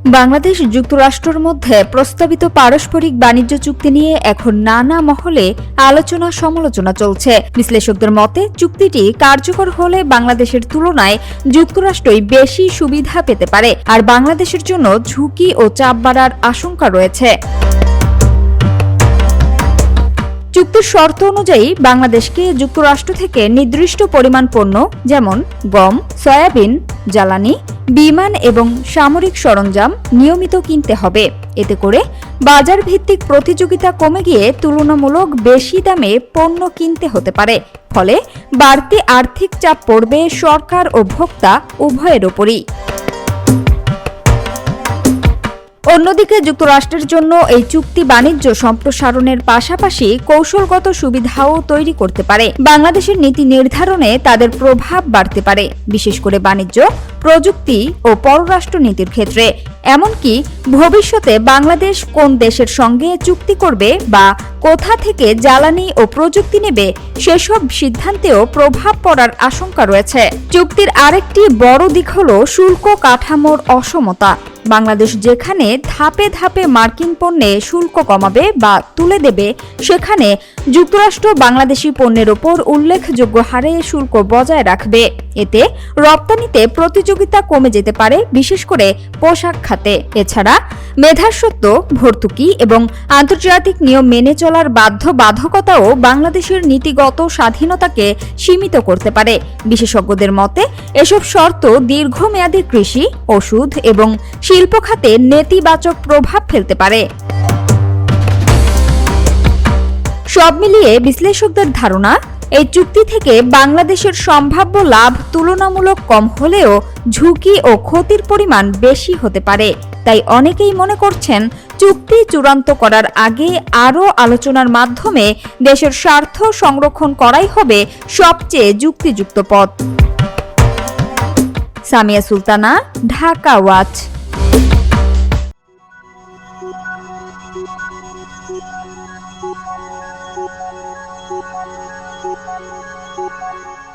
বাংলাদেশ যুক্তরাষ্ট্রের মধ্যে প্রস্তাবিত পারস্পরিক বাণিজ্য চুক্তি নিয়ে এখন নানা মহলে আলোচনা সমালোচনা চলছে। বিশ্লেষকদের মতে চুক্তিটি কার্যকর হলে বাংলাদেশের তুলনায় যুক্তরাষ্ট্রই বেশি সুবিধা পেতে পারে, আর বাংলাদেশের জন্য ঝুঁকি ও চাপ বাড়ার আশঙ্কা রয়েছে। চুক্তির শর্ত অনুযায়ী বাংলাদেশকে যুক্তরাষ্ট্র থেকে নির্দিষ্ট পরিমাণ পণ্য যেমন গম, সয়াবিন, জ্বালানি, বিমান এবং সামরিক সরঞ্জাম নিয়মিত কিনতে হবে। এতে করে বাজার ভিত্তিক প্রতিযোগিতা কমে গিয়ে তুলনামূলক বেশি দামে পণ্য কিনতে হতে পারে, ফলে বাড়তি আর্থিক চাপ পড়বে সরকার ও ভোক্তা উভয়ের ওপরই। অন্যদিকে যুক্তরাষ্ট্রের জন্য এই চুক্তি বাণিজ্য সম্প্রসারণের পাশাপাশি কৌশলগত সুবিধাও তৈরি করতে পারে। বাংলাদেশের নীতি নির্ধারণে তাদের প্রভাব বাড়তে পারে, বিশেষ করে বাণিজ্য, প্রযুক্তি ও পররাষ্ট্র নীতির ক্ষেত্রে। এমনকি ভবিষ্যতে বাংলাদেশ কোন দেশের সঙ্গে চুক্তি করবে বা কোথা থেকে জ্বালানি ও প্রযুক্তি নেবে সেসব সিদ্ধান্তেও প্রভাব পড়ার আশঙ্কা রয়েছে। চুক্তির আরেকটি বড় দিক হল শুল্ক কাঠামোর অসমতা। বাংলাদেশ যেখানে ধাপে ধাপে মার্কিন পণ্যে শুল্ক কমাবে বা তুলে দেবে, সেখানে যুক্তরাষ্ট্র বাংলাদেশি পণ্যের ওপর উল্লেখযোগ্য হারে শুল্ক বজায় রাখবে। এতে রপ্তানিতে প্রতিযোগিতা কমে যেতে পারে, বিশেষ করে পোশাক খাতে। এছাড়া মেধাস্বত্ব, ভর্তুকি এবং আন্তর্জাতিক নিয়ম মেনে চলার বাধ্যবাধকতাও বাংলাদেশের নীতিগত স্বাধীনতাকে সীমিত করতে পারে। বিশেষজ্ঞদের মতে এসব শর্ত দীর্ঘমেয়াদী কৃষি, ওষুধ এবং শিল্প খাতে নেতিবাচক প্রভাব ফেলতে পারে। সব মিলিয়ে বিশ্লেষকদের ধারণা, এই চুক্তি থেকে বাংলাদেশের সম্ভাব্য লাভ তুলনামূলক কম হলেও ঝুঁকি ও ক্ষতির পরিমাণ বেশি হতে পারে। তাই অনেকেই মনে করছেন চুক্তি চূড়ান্ত করার আগে আরও আলোচনার মাধ্যমে দেশের স্বার্থ সংরক্ষণ করাই হবে সবচেয়ে যুক্তিযুক্ত পথ। Samia Sultana, Dhaka watch. Thank you.